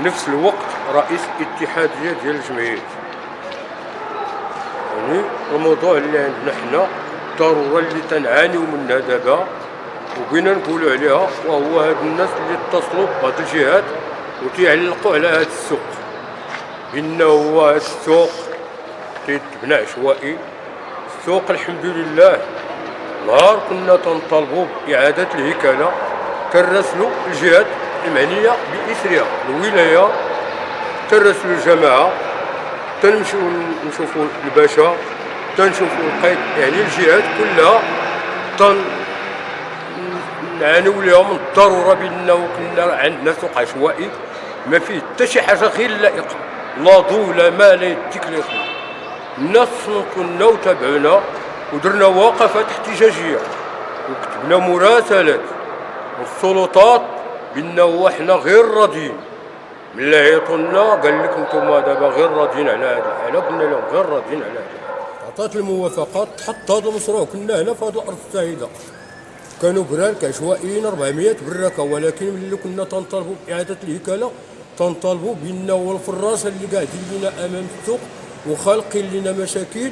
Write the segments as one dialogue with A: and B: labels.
A: في نفس الوقت رئيس اتحادية ديال الجمعيات. يعني الموضوع اللي عندنا حنا الضرورة اللي تنعانيو منها دابا وبغينا نقولوا عليها، وهو هاد الناس اللي اتصلوا بهاد الجهات وتيعلقوا على هاد السوق بأنه هو هاد السوق تيتبنى عشوائي. السوق الحمد لله نهار كنا تنطالبوا بإعادة الهيكلة تنراسلوا الجهات المعنية بإثرها، الولاية تنراسلوا الجماعة، تنمشيو نشوفوا الباشا، تنشوفوا القيد، يعني الجهات كلها نعانيو لهم الضرورة بأنه كنا عندنا سوق عشوائي ما فيه حتى شي حاجة غير لائقة، لا ضو لا ما لا يديك لا يخليك. الناس كنا وتابعونا ودرنا وقفات احتجاجية وكتبنا مراسلات والسلطات بأنه حنا غير راضيين. ملي عيطوا لنا قال لك نتوما دابا غير راضيين على هذه الحالة، قلنا لهم غير راضيين على هذه الحالة. عطات الموافقات تحط هذا المشروع. كنا هنا في هذه الأرض السعيدة كانوا برانك عشوائيين 400 بركة، ولكن ملي كنا تنطالبوا بإعادة الهيكلة تنطالبوا بأنه الفراشة اللي قاعدين لنا أمام السوق وخالقين لنا مشاكل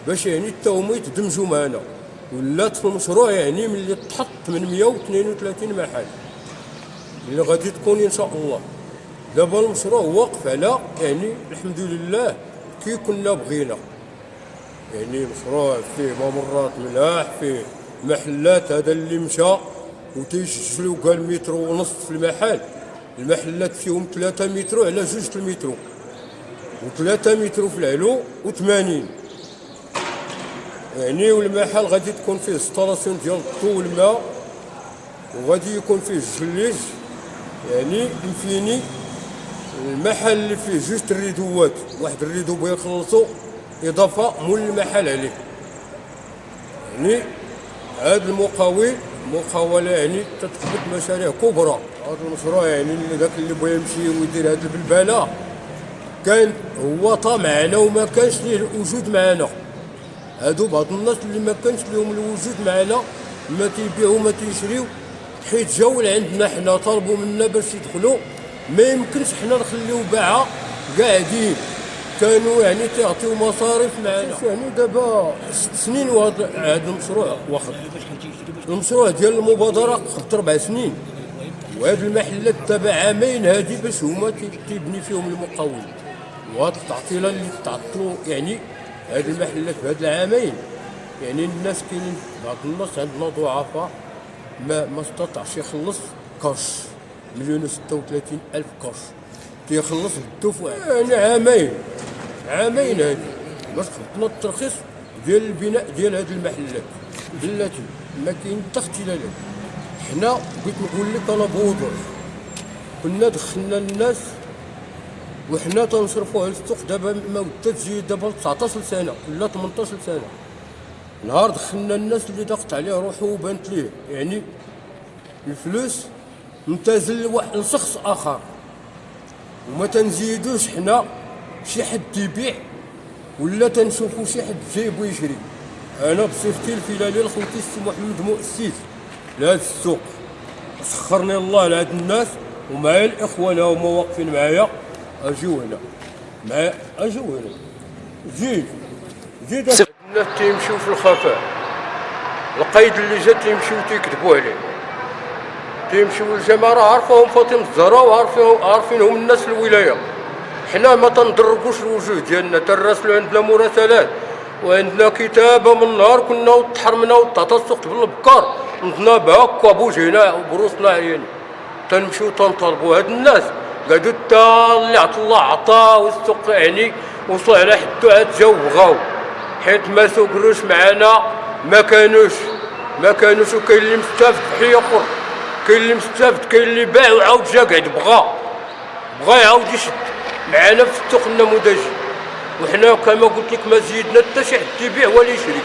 A: باش يعني حتى هما يتدمجوا معنا. ولات في المشروع يعني ملي تحط 832 محل اللي غادي تكون ان شاء الله. دابا المشروع واقف على يعني الحمد لله كي كنا بغينا، يعني المشروع فيه ممرات ملاح، فيه محلات. هذا اللي مشى وتيسجلوا قال مترو ونص في المحل، المحلات فيهم 3 مترو على 2 المترو و3 مترو في العلو و80 يعني. والمحل غادي تكون فيه ستالاسيون ديال الضو والماء، وغادي يكون فيه الجليج يعني انفيني. المحل اللي فيه جوج الريدوات، واحد الريدو بغا يخلصو اضافه مول المحل عليه. يعني هذا المقاوله يعني تتثبت مشاريع كبرى. هذا المشروع يعني اللي داك اللي بغا يمشي ويدير هذه البلبله كان هو طمعنا وما كانش ليه الوجود معنا. هادو بعض الناس اللي ما كانش لهم الوجود معنا ما تيبيعوا ما تيشريو، حيت جاو لعندنا حنا طلبوا منا باش يدخلوا. ما يمكنش حنا نخليو باعه قاعدين، كانوا يعني تيعطيو مصاريف معنا. يعني دابا 6 سنين وهذا المشروع واخد. المشروع ديال المبادره خدت 4 سنين، وهاد المحلات تبع عامين هادي باش هما تيبني فيهم المقاول. وهاد التعطيله اللي تعطلوا يعني هاد المحلات بهاد العامين، يعني الناس كاينين بعض الناس عندنا ضعفاء ما استطاعش يخلص كاش 1,36,000 كاش تيخلص بالدفع. يعني عامين هادي باش خدنا الترخيص ديال البناء ديال هاد المحلات بلاتي ما كاين حتى اختلالات. حنا بغيت نقول لك انا بوضوح كنا دخلنا الناس وحنا تنصرفوا على السوق. دابا ما ودات تجي دابا 19 سنه ولا 18 سنه. نهار دخلنا الناس اللي ضاقت عليه روحه وبانت ليه يعني الفلوس ممتازل لواحد لشخص اخر، وما تنزيدوش حنا شي حد يبيع ولا تنشوفوا شي حد جايبو يشري. انا بصفتي الفلالي لخوتي السي محمد مؤسس لهذا السوق، سخرني الله لهاد الناس ومعايا الاخوان هما واقفين معايا. اجيو هنا معايا، اجيو هنا زيد الناس تيمشيو في الخفاء. القيد اللي جا تيمشيو تيكذبوا عليه، تيمشيو للجماعه راه عارفاهم فاطمه الزهراء وعارفينهم الناس في الولايه. حنا ما تندركوش الوجوه ديالنا، تنراسلوا عندنا مراسلات وعندنا كتابه. من نهار كنا تحرمنا وتعطى السوق بالبكار نضنا بهكا بوجهنا وبروسنا عياني تنمشيو تنطالبوا. هاد الناس قعدوا تا اللي عطا الله عطا، والسوق يعني وصل على حدو عاد جاو بغاو، حيت ما سوقروش معانا ما كانوش. وكاين اللي مستافد بحية اخر، كاين اللي مستافد، كاين اللي باع وعاود جا قعد بغا يعاود يشد معانا في السوق النموذجي. وحنا كما قلت لك ما زيدنا حتى شي حد يبيع ولا يشري.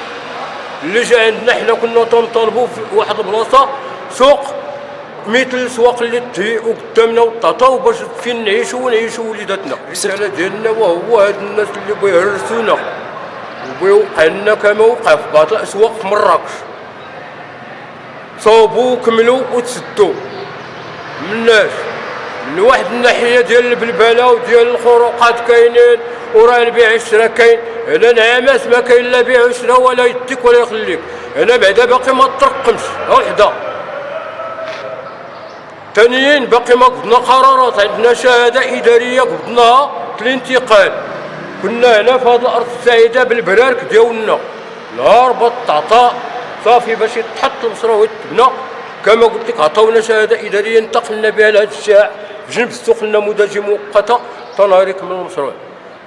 A: اللي جا عندنا حنا كنا تنطالبوا في واحد البلاصه سوق مثل السواق اللي تهيئوا قدامنا وتعطاو باش فين نعيشوا وليداتنا. الرساله ديالنا وهو هاد الناس اللي بغاو يهرسونا وبغاو يوقع لنا كما وقع في بعض الاسواق في مراكش، صوبوا وكملوا وتسدوا من الناس. من واحد الناحيه ديال البلبله وديال الخروقات كاينين، وراه البيع والشراء كاين. هنا نعمات ما كاين لا بيع وشراء ولا يديك ولا يخليك. هنا بعدا باقي ما ترقمش وحده. ثانيين باقي ما قبضنا قرارات، عندنا شهاده اداريه قبضناها في الانتقال. كنا هنا في هذه الارض السعيده بالبرارك ديالنا، نهار بط تعطى صافي باش يتحط المشروع ويتبنى. كما قلت لك عطاونا شهاده اداريه انتقلنا بها لهذا الشارع بجنب السوق، لنا مداجي مؤقته تنهار يكمل المشروع.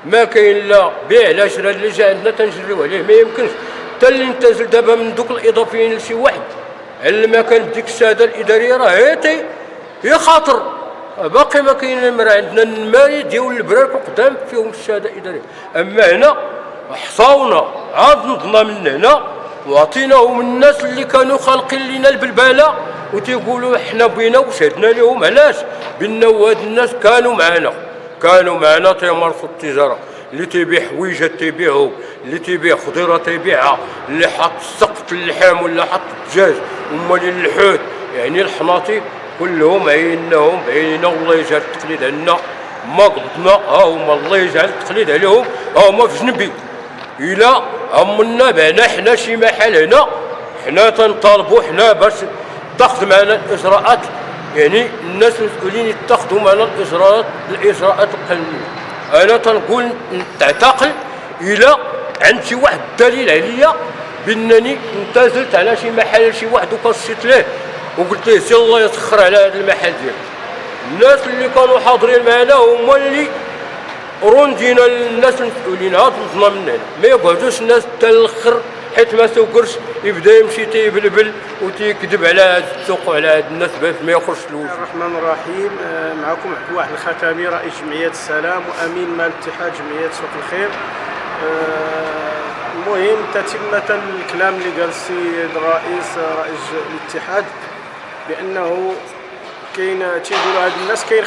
A: ما كاين لا بيع لا شراء. اللي جا عندنا تنجريو عليه ما يمكنش. حتى اللي انتزل دابا من دوك الاضافيين لشي واحد على المكان بديك الشهاده الاداريه راه هي خاطر باقي ما كاين المرا. عندنا المالي ديال البرارك قدام فيهم الشهاده الاداريه. اما هنا حصاونا عاد نضنا من هنا وعطيناهم الناس اللي كانوا خالقين لنا البلبله وتيقولوا حنا بينا وشهدنا لهم. علاش؟ بنا وهاد الناس كانوا معنا تيمارسوا التجاره. اللي تيبيع حويجه تيبيعهم، اللي تيبيع خضيره تيبيعها، اللي حط سقط اللحم ولا حط الدجاج ومالي اللحوت يعني الحناطي كلهم عيناهم بعيننا. والله يجعل التقليد عندنا ما قبضنا، ها هما الله يجعل التقليد عليهم، ها هما في جنبي. إلا عملنا بعنا حنا شي محل هنا، حنا تنطالبوا حنا باش تاخذ معنا الاجراءات، يعني الناس المسؤولين يتخذوا معنا الاجراءات القانونيه. انا تنقول تعتقل الا عند شي واحد دليل عليا بانني انتزلت على شي محل شي واحد وكشيت ليه وقلت ليه سي الله يسخر على هذا المحل ديالك. الناس اللي كانوا حاضرين معنا هما اللي روندينا الناس المسؤولين. عاد نضنا من هنا ما يقعدوش الناس حتى الاخر حيت ما سوقرش يبدا يمشي تيبلبل وتيكذب على هذا السوق وعلى هاد الناس باش ما يخرجش الوجه.
B: الرحمن الرحيم. معكم عبد الواحد الختامي رئيس جمعيه السلام وامين مال اتحاد جمعيه سوق الخير. المهم تتمه الكلام اللي قال السيد رئيس الاتحاد بانه كاين تيقولوا هاد الناس كاين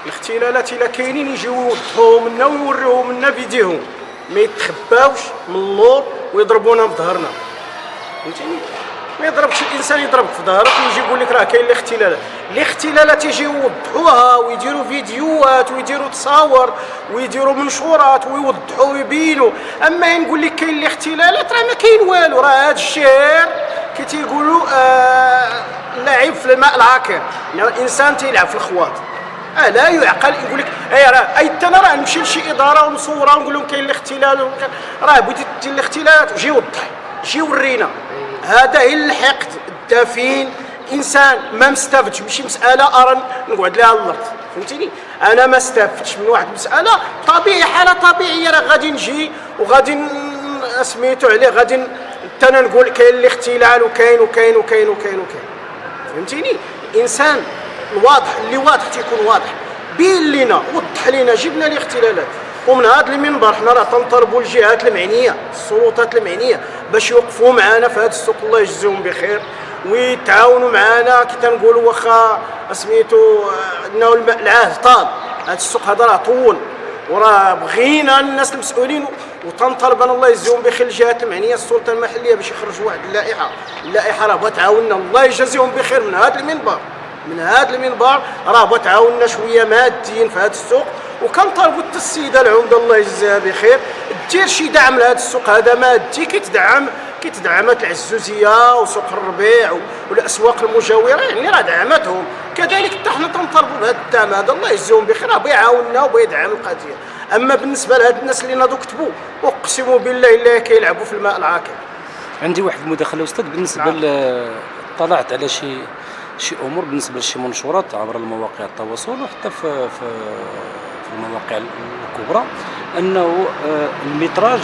B: الاختلالات الا كاينين يجيو يوضحوهم لنا ويوريوهم لنا بيديهم، ما يتخباوش من اللور ويضربونا بظهرنا. فهمتيني؟ ما يضربش الانسان يضربك في ظهرك ويجي يقول لك راه كاين الاختلالات يجيو يوضحوها ويديروا فيديوهات ويديروا تصاور ويديروا منشورات ويوضحوا ويبينوا. اما نقول لك كاين الاختلالات راه ما كاين والو. راه هذا الشعر كي تيقولوا لعب في الماء العاكر، يعني الانسان تيلعب في الخواط. لا يعقل يقول لك انا راه نمشي لشي اداره ونصورها ونقول لهم كاين الاختلال. راه بغيتي دير الاختلالات وجي وضح، جي ورينا. هذا هي الحقد الدفين. انسان ما مستفدش، ماشي مساله ارى نقعد لها الارض. فهمتيني؟ انا ما استفدتش من واحد المساله طبيعي، حاله طبيعيه. راه غادي نجي وغادي سميتو عليه غادي انا نقول كاين الاختلال وكاين وكاين وكاين وكاين وكاين. فهمتيني؟ الانسان الواضح اللي واضح تيكون واضح. بين لينا، وضح لينا، جبنا الاختلالات. ومن هذا المنبر حنا راه تنطلبوا الجهات المعنيه، السلطات المعنيه باش يوقفوا معنا في هذا السوق، الله يجزيهم بخير، ويتعاونوا معنا. كي تنقولوا واخا سميتو انه العهد طال، هذا السوق هذا راه طول، وراه بغينا الناس المسؤولين وتنطلب الله يجزيهم بخير الجهات المعنيه، السلطه المحليه باش يخرجوا واحد اللائحه راه بغات تعاوننا. الله يجزيهم بخير من هذا المنبر راه بغات تعاوننا شويه ماديين في هذا السوق. وكنطالبوا حتى السيده العمده الله يجزيها بخير دير شي دعم لهذا السوق هذا مادي، كيتدعمات العزوزيه وسوق الربيع والاسواق المجاوره، يعني راه دعمتهم. كذلك حتى حنا تنطالبوا بهذا الدعم هذا، الله يجزيهم بخير، راه بيعاوننا وبيدعم القضيه. اما بالنسبه لهاد الناس اللي ناضوا كتبوا، اقسم بالله الا كيلعبوا في الماء العاكر.
C: عندي واحد المداخله استاذ بالنسبه طلعت على شي امور بالنسبه لشي منشورات عبر المواقع التواصل وحتى في المواقع الكبرى انه المتراج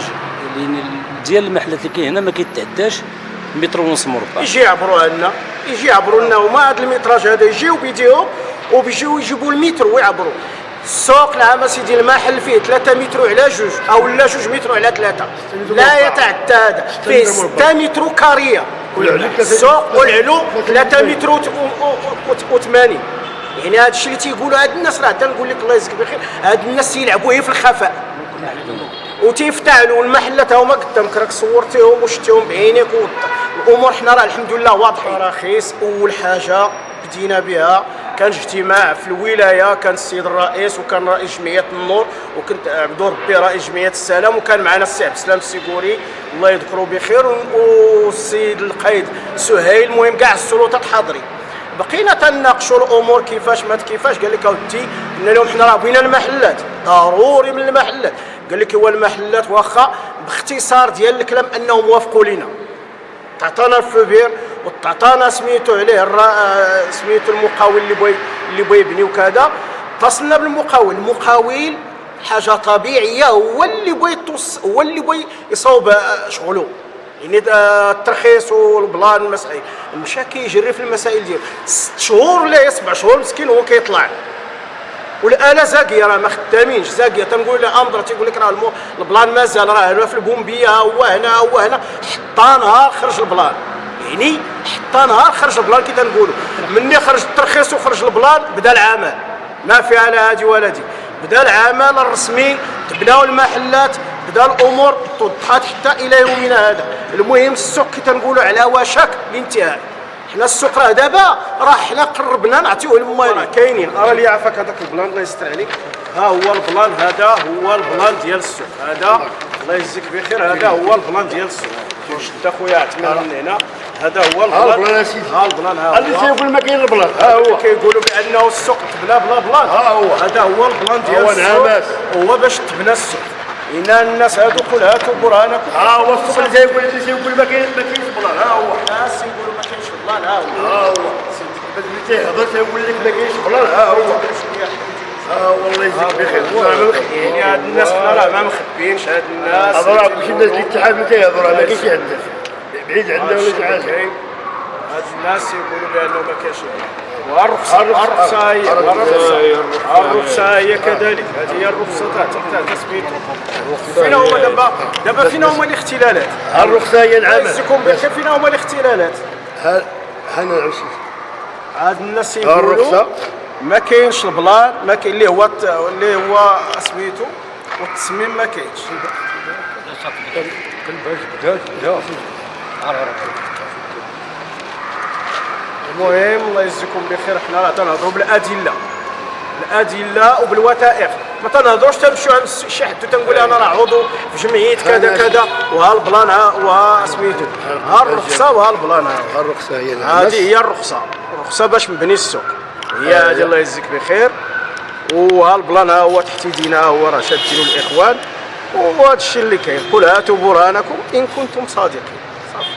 C: ديال المحلات اللي كاين هنا ما كيتعداش متر ونص مربع.
B: يجي يعبروا لنا هما هذا المتراج هذا يجيو بيديهم وبيجيو يجيبوا المتر ويعبروا. السوق العام سيدي المحل فيه 3 متر على 2 او لا 2 متر على 3، لا يتعدى هذا. فيه 6 متر كاريه السوق والعلو 3 متر و80. يعني هذا الشيء اللي تيقولوا هاد الناس راه تنقول لك الله يجزيك بخير، هاد الناس تيلعبوا هي في الخفاء وتيفتعلوا المحلات هما قدامك، راك صورتيهم وشتيهم بعينيك. الامور حنا راه الحمد لله واضحين. تراخيص اول حاجه بدينا بها كان اجتماع في الولايه، كان السيد الرئيس وكان رئيس جمعيه النور وكنت عبد ربي رئيس جمعيه السلام، وكان معنا السي عبد السلام السيكوري الله يذكره بخير والسيد القايد سهيل، المهم كاع السلطات حاضرين. بقينا تناقشوا الامور كيفاش ما كيفاش. قال لك اودي قلنا لهم حنا راه بغينا المحلات ضروري من المحلات. قال لك هو المحلات واخا باختصار ديال الكلام انهم وافقوا لنا، تعطانا الفوبير وتعطانا سميتو عليه سميتو المقاول اللي بغى يبني وكذا. اتصلنا بالمقاول، المقاول حاجه طبيعيه، هو اللي بغى يصوب شغله، يعني الترخيص والبلان المسائل مشى كيجري في المسائل ديالو 6 شهور ولا 7 شهور مسكين هو كيطلع، والاله زاكيه راه ما خدامينش زاكيه. تنقول له امضر تيقول لك راه البلان مازال راه هنا في البومبيه، هو هنا حتى نهار خرج البلان، يعني حتى نهار خرج البلان كي تنقولوا. مني خرج الترخيص وخرج البلان بدا العمل، ما فيها لا هادي ولا دي، بدا العمل الرسمي، تبناو المحلات، بدا الامور توضحات حتى الى يومنا هذا. المهم السوق كي تنقولوا على وشك الانتهاء. حنا السوق راه دابا حنا قربنا نعطيوه للمالين كاينين. ارى لي عافاك هذاك البلان الله يستر عليك، ها هو البلان، هذا هو البلان ديال السوق، هذا الله يجزيك بخير، هذا هو البلان ديال السوق. شد اخويا عثمان من هنا، هذا هو البلان، ها البلان، ها هو
D: اللي تيقول ما كاين البلان،
B: ها هو كيقولوا بانه السوق تبنى بلا بلان،
D: ها هو
B: هذا هو البلان ديال السوق، هو باش تبنى السوق. إن الناس هادو قول هاتوا برهانكم،
D: ها هو السوق اللي تيقول ما كاينش البلان، ها هو
B: الناس يقولوا ما كاينش البلان، ها هو
D: اللي تيهضر تيقول لك ما كاينش البلان، ها هو والله يجزيك بخير.
B: يعني هاد الناس حنا راه ما مخبيينش، هاد الناس
D: هذا راه كلشي الناس اللي الاتحاد اللي تيهضروا ما كاينش عندنا بعيد عندنا ولا شي حاجه.
B: هاد الناس يقولوا بانه ما كاينش، والرخصه هي كذلك، هذه هي الرخصه تاع تثبيت. فين هما دابا فين هما الاختلالات؟
D: الرخصه هي العمل،
B: يجزيكم بخير. فين هما الاختلالات؟
D: حنا نعيش
B: هاد الناس يقولوا ما كاينش البلان، ما كاين اللي هو سميتو والتصميم ما كاينش. المهم الله يجزيكم بخير، حنا راه تنهضروا بالادله وبالوثائق، ما تنهضروش تمشيو عند شي حد تنقول انا راه عضو في جمعيه كذا كذا وها البلان وها سميتو، ها الرخصه وها البلان، ها
D: الرخصه هي
B: هذه هي الرخصه باش نبني السوق، هي هذه الله يجزيك بخير. وها البلان ها هو تحت يدينا، ها راه شادينو الاخوان، وهذا الشيء اللي كاين. قل هاتوا برهانكم ان كنتم صادقين. صافي.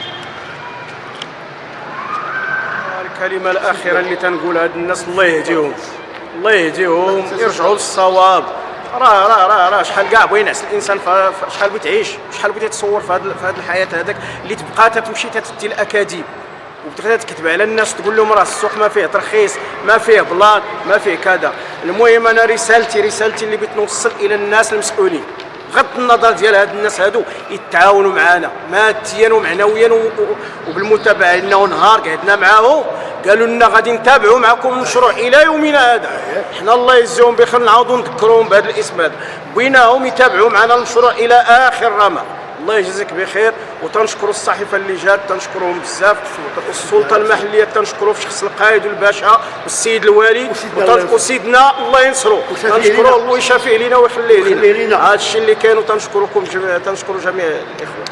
B: الكلمه الاخيره اللي تنقول هاد الناس الله يهديهم يرجعوا للصواب. راه شحال كاع بغى ينعس الانسان، شحال بغيت تعيش، شحال بغيت تصور في هذه الحياه هذاك اللي تبقى تمشي تدي الاكاذيب وتبقى تكذب على الناس، تقول لهم راه السوق ما فيه ترخيص، ما فيه بلان، ما فيه كذا. المهم انا رسالتي اللي بغيت نوصل الى الناس المسؤولين، بغض النظر ديال هاد الناس هادو يتعاونوا معنا ماديا ومعنويا وبالمتابعه، لانه نهار قعدنا معاهم قالوا لنا غادي نتابعوا معكم المشروع الى يومنا هذا. حنا الله يجزيهم بخير نعاودوا نذكرهم بهذا الاسم هذا، بغيناهم يتابعوا معنا المشروع الى اخر رمق. الله يجزيك بخير. وتنشكروا الصحيفه اللي جات، تنشكرهم بزاف، والسلطه المحليه تنشكروا في شخص القائد والباشا والسيد الوالي وسيدنا الله ينصرو، تنشكروه الله يشافيه لينا ويخليه لينا. هذا الشيء اللي كان، وتنشكركم تنشكروا جميع الاخوه.